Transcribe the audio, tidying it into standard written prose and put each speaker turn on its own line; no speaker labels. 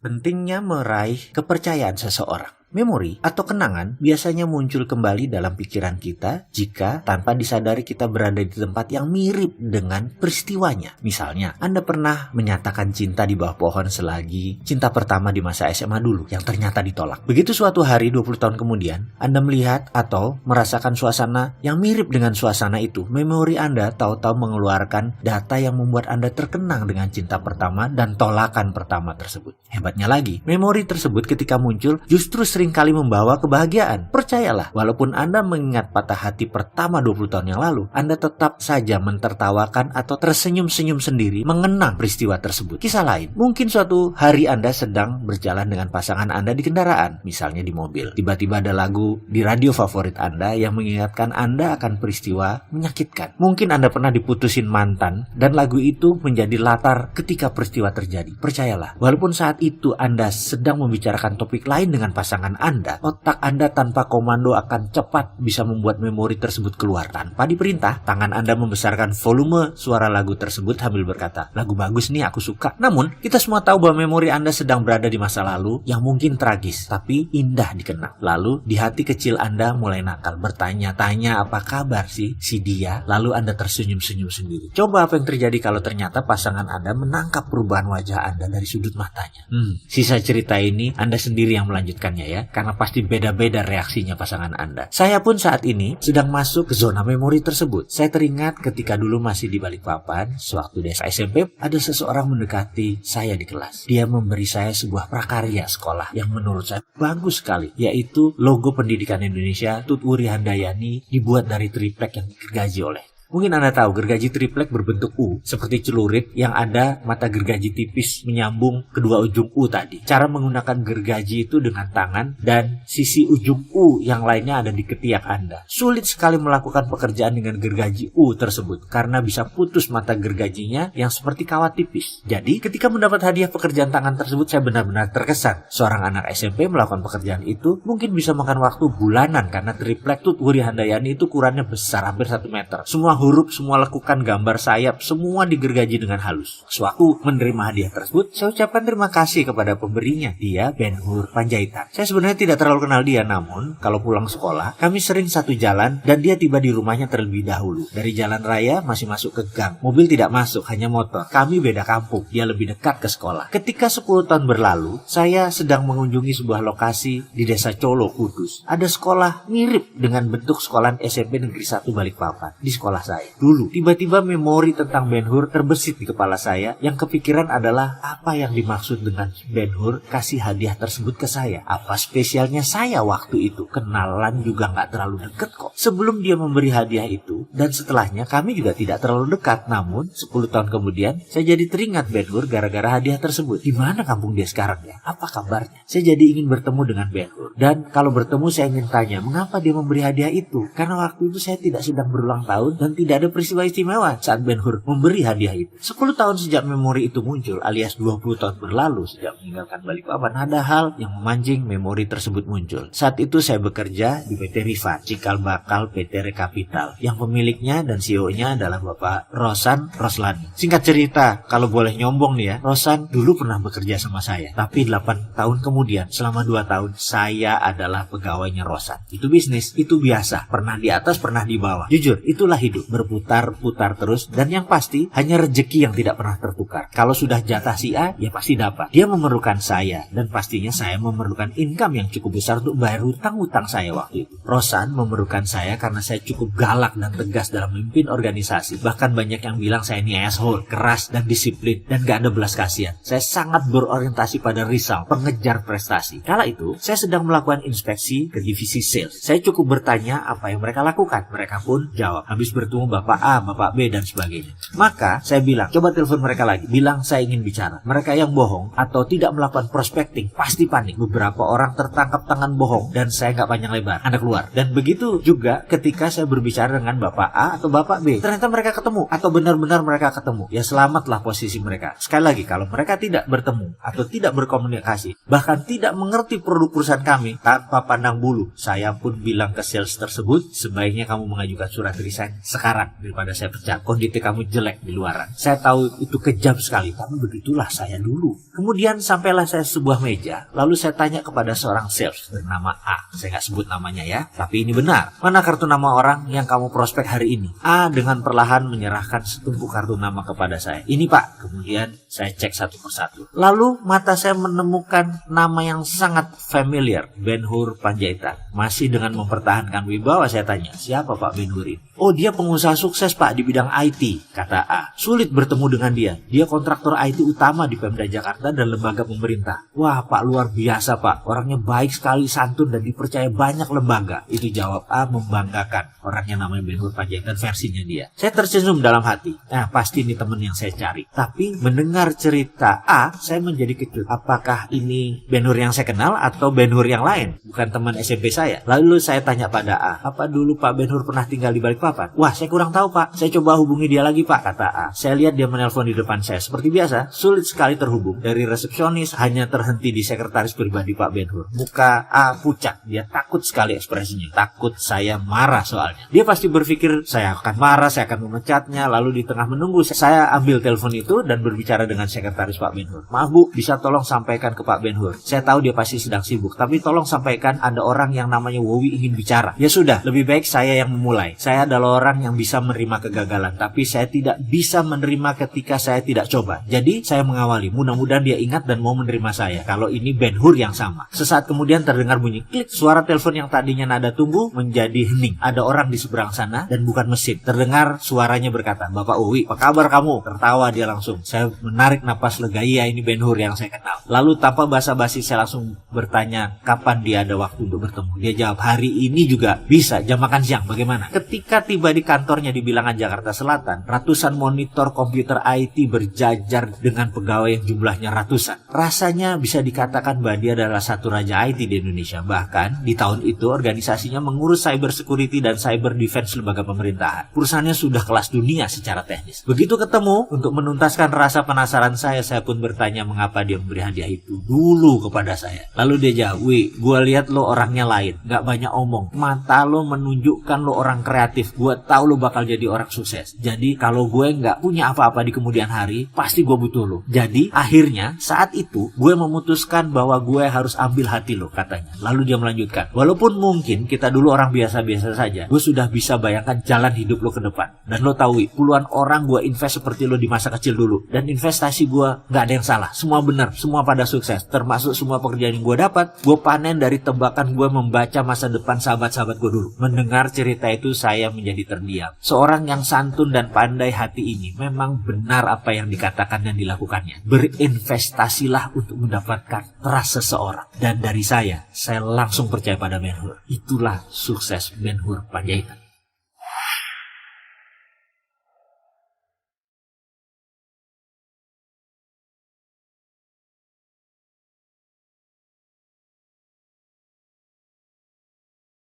Pentingnya meraih kepercayaan seseorang. Memori atau kenangan biasanya muncul kembali dalam pikiran kita jika tanpa disadari kita berada di tempat yang mirip dengan peristiwanya. Misalnya, Anda pernah menyatakan cinta di bawah pohon selagi cinta pertama di masa SMA dulu yang ternyata ditolak. Begitu suatu hari 20 tahun kemudian, Anda melihat atau merasakan suasana yang mirip dengan suasana itu, memori Anda tahu-tahu mengeluarkan data yang membuat Anda terkenang dengan cinta pertama dan tolakan pertama tersebut. Hebatnya lagi, memori tersebut ketika muncul justru seringkali membawa kebahagiaan. Percayalah, walaupun Anda mengingat patah hati pertama 20 tahun yang lalu, Anda tetap saja mentertawakan atau tersenyum-senyum sendiri mengenang peristiwa tersebut. Kisah lain, mungkin suatu hari Anda sedang berjalan dengan pasangan Anda di kendaraan, misalnya di mobil. Tiba-tiba ada lagu di radio favorit Anda yang mengingatkan Anda akan peristiwa menyakitkan. Mungkin Anda pernah diputusin mantan dan lagu itu menjadi latar ketika peristiwa terjadi. Percayalah, walaupun saat itu Anda sedang membicarakan topik lain dengan pasangan Anda, otak Anda tanpa komando akan cepat bisa membuat memori tersebut keluar. Tanpa diperintah, tangan Anda membesarkan volume suara lagu tersebut sambil berkata, lagu bagus nih, aku suka. Namun, kita semua tahu bahwa memori Anda sedang berada di masa lalu yang mungkin tragis, tapi indah dikenang. Lalu, di hati kecil Anda mulai nakal, bertanya-tanya apa kabar si dia, lalu Anda tersenyum-senyum sendiri. Coba apa yang terjadi kalau ternyata pasangan Anda menangkap perubahan wajah Anda dari sudut matanya. Sisa cerita ini Anda sendiri yang melanjutkannya ya, karena pasti beda-beda reaksinya pasangan Anda. Saya pun saat ini sedang masuk ke zona memori tersebut. Saya teringat ketika dulu masih di Balikpapan, sewaktu di SMP, ada seseorang mendekati saya di kelas. Dia memberi saya sebuah prakarya sekolah yang menurut saya bagus sekali, yaitu logo Pendidikan Indonesia Tut Wuri Handayani dibuat dari triplek yang digergaji oleh. Mungkin Anda tahu gergaji triplek berbentuk U, seperti celurit yang ada mata gergaji tipis menyambung kedua ujung U tadi. Cara menggunakan gergaji itu dengan tangan dan sisi ujung U yang lainnya ada di ketiak Anda. Sulit sekali melakukan pekerjaan dengan gergaji U tersebut karena bisa putus mata gergajinya yang seperti kawat tipis. Jadi ketika mendapat hadiah pekerjaan tangan tersebut, saya benar-benar terkesan. Seorang anak SMP melakukan pekerjaan itu mungkin bisa makan waktu bulanan karena triplek Tut Wuri Handayani itu ukurannya besar, hampir 1 meter. Semua huruf, semua lekukan gambar sayap, semua digergaji dengan halus. Sewaktu menerima hadiah tersebut, saya ucapkan terima kasih kepada pemberinya. Dia Ben Hur Panjaitan. Saya sebenarnya tidak terlalu kenal dia, namun kalau pulang sekolah, kami sering satu jalan dan dia tiba di rumahnya terlebih dahulu. Dari jalan raya masih masuk ke gang. Mobil tidak masuk, hanya motor. Kami beda kampung, dia lebih dekat ke sekolah. Ketika 10 tahun berlalu, saya sedang mengunjungi sebuah lokasi di Desa Colo, Kudus. Ada sekolah mirip dengan bentuk sekolah SMP Negeri 1 Balikpapan. Di sekolah saya dulu, tiba-tiba memori tentang Ben Hur terbesit di kepala saya. Yang kepikiran adalah apa yang dimaksud dengan Ben Hur kasih hadiah tersebut ke saya. Apa spesialnya saya waktu itu? Kenalan juga nggak terlalu dekat kok. Sebelum dia memberi hadiah itu dan setelahnya kami juga tidak terlalu dekat. Namun 10 tahun kemudian saya jadi teringat Ben Hur gara-gara hadiah tersebut. Di mana kampung dia sekarang ya? Apa kabarnya? Saya jadi ingin bertemu dengan Ben Hur. Dan kalau bertemu saya ingin tanya mengapa dia memberi hadiah itu. Karena waktu itu saya tidak sedang berulang tahun dan tidak ada peristiwa istimewa saat Ben Hur memberi hadiah itu. 10 tahun sejak memori itu muncul, alias 20 tahun berlalu sejak meninggalkan Balikpapan, ada hal yang memancing memori tersebut muncul. Saat itu saya bekerja di PT Riva, cikal bakal PT Rekapital, yang pemiliknya dan CEO-nya adalah Bapak Rosan Roslani. Singkat cerita, kalau boleh nyombong nih ya, Rosan dulu pernah bekerja sama saya, tapi 8 tahun kemudian, selama 2 tahun, saya adalah pegawainya Rosan. Itu bisnis, itu biasa, pernah di atas, pernah di bawah. Jujur, itulah hidup, berputar-putar terus, dan yang pasti hanya rezeki yang tidak pernah tertukar. Kalau sudah jatah si A, ya pasti dapat. Dia memerlukan saya, dan pastinya saya memerlukan income yang cukup besar untuk bayar hutang-hutang saya waktu itu. Rosan memerlukan saya karena saya cukup galak dan tegas dalam memimpin organisasi. Bahkan banyak yang bilang saya ini asshole, keras dan disiplin, dan gak ada belas kasihan. Saya sangat berorientasi pada result, pengejar prestasi. Kala itu, saya sedang melakukan inspeksi ke divisi sales. Saya cukup bertanya apa yang mereka lakukan. Mereka pun jawab. Habis bertemu Bapak A, Bapak B, dan sebagainya. Maka saya bilang, coba telepon mereka lagi. Bilang saya ingin bicara. Mereka yang bohong atau tidak melakukan prospecting pasti panik. Beberapa orang tertangkap tangan bohong dan saya nggak panjang lebar. Anda keluar. Dan begitu juga ketika saya berbicara dengan Bapak A atau Bapak B. Ternyata mereka ketemu atau benar-benar mereka ketemu. Ya selamatlah posisi mereka. Sekali lagi, kalau mereka tidak bertemu atau tidak berkomunikasi, bahkan tidak mengerti produk perusahaan kami tanpa pandang bulu, saya pun bilang ke sales tersebut, sebaiknya kamu mengajukan surat resign sekarang daripada saya pecat. Kondisi kamu jelek di luaran. Saya tahu itu kejam sekali, tapi begitulah saya dulu. Kemudian sampailah saya sebuah meja, lalu saya tanya kepada seorang sales bernama A. Saya nggak sebut namanya ya, tapi ini benar. Mana kartu nama orang yang kamu prospek hari ini? A dengan perlahan menyerahkan setumpuk kartu nama kepada saya. Ini Pak. Kemudian saya cek satu persatu. Lalu mata saya menemukan nama yang sangat familiar, Ben-Hur Panjaitan. Masih dengan mempertahankan wibawa saya tanya, siapa Pak Ben-Hur ini? Oh, dia pengusaha sukses Pak di bidang IT, kata A. Sulit bertemu dengan dia. Dia kontraktor IT utama di Pemda Jakarta dan lembaga pemerintah. Wah Pak, luar biasa Pak. Orangnya baik sekali, santun dan dipercaya banyak lembaga. Itu jawab A membanggakan. Orangnya namanya Ben-Hur Panjaitan versinya dia. Saya tersenyum dalam hati. Nah, pasti ini teman yang saya cari. Tapi mendengar cerita A, saya menjadi kecut. Apakah ini Ben-Hur yang saya kenal atau Ben-Hur yang lain? Bukan teman SMP saya. Lalu saya tanya pada A, apa dulu Pak Ben-Hur pernah tinggal di Balikpapan? Wah, saya kurang tahu Pak. Saya coba hubungi dia lagi Pak, kata A. Saya lihat dia menelpon di depan saya. Seperti biasa, sulit sekali terhubung. Dari resepsionis hanya terhenti di sekretaris pribadi Pak Ben-Hur. Muka A pucat. Dia takut sekali ekspresinya. Takut saya marah soalnya. Dia pasti berpikir saya akan marah, saya akan memecatnya. Lalu di tengah menunggu, saya ambil telepon itu dan berbicara dengan sekretaris Pak Ben-Hur. Maaf Bu, bisa tolong sampaikan ke Pak Ben-Hur. Saya tahu dia pasti sedang sibuk, tapi tolong sampaikan ada orang yang namanya Wowi ingin bicara. Ya sudah, lebih baik saya yang memulai. Saya adalah orang yang bisa menerima kegagalan, tapi saya tidak bisa menerima ketika saya tidak coba. Jadi saya mengawali. Mudah-mudahan dia ingat dan mau menerima saya. Kalau ini Ben-Hur yang sama. Sesaat kemudian terdengar bunyi klik. Suara telepon yang tadinya nada tunggu menjadi hening. Ada orang di seberang sana dan bukan mesin. Terdengar suaranya berkata, Bapak Wowi, apa kabar kamu? Tertawa dia langsung. Saya menarik napas lega. Iya, ini Ben-Hur yang saya kenal. Lalu tanpa basa-basi saya langsung bertanya kapan dia ada waktu untuk bertemu. Dia jawab, hari ini juga bisa, jam makan siang, bagaimana? Ketika tiba di kantornya di Bilangan Jakarta Selatan, ratusan monitor komputer IT berjajar dengan pegawai yang jumlahnya ratusan. Rasanya bisa dikatakan bahwa dia adalah satu raja IT di Indonesia. Bahkan di tahun itu organisasinya mengurus cyber security dan cyber defense lembaga pemerintahan. Perusahaannya sudah kelas dunia secara teknis. Begitu ketemu, untuk menuntaskan rasa penasaran saya pun bertanya mengapa dia memberi hadiah itu dulu kepada saya. Lalu dia jawab, Wi, gue lihat lo orangnya lain, gak banyak omong. Mata lo menunjukkan lo orang kreatif. Gue tahu lo bakal jadi orang sukses. Jadi kalau gue gak punya apa-apa di kemudian hari, pasti gue butuh lo. Jadi akhirnya saat itu gue memutuskan bahwa gue harus ambil hati lo, katanya. Lalu dia melanjutkan, walaupun mungkin kita dulu orang biasa-biasa saja, gue sudah bisa bayangkan jalan hidup lo ke depan. Dan lo tahu, puluhan orang gue invest seperti lo di masa kecil dulu. Dan investasi gue gak ada yang salah. Semua benar, semua pada sukses. Termasuk semua pekerjaan yang gue dapat, gue panen dari tebakan gue membaca masa depan sahabat-sahabat gue dulu. Mendengar cerita itu saya menjadi terdiam. Seorang yang santun dan pandai hati ini memang benar apa yang dikatakan dan dilakukannya. Berinvestasilah untuk mendapatkan trust seseorang. Dan dari saya langsung percaya pada Ben-Hur. Itulah sukses Ben-Hur Panjaitan.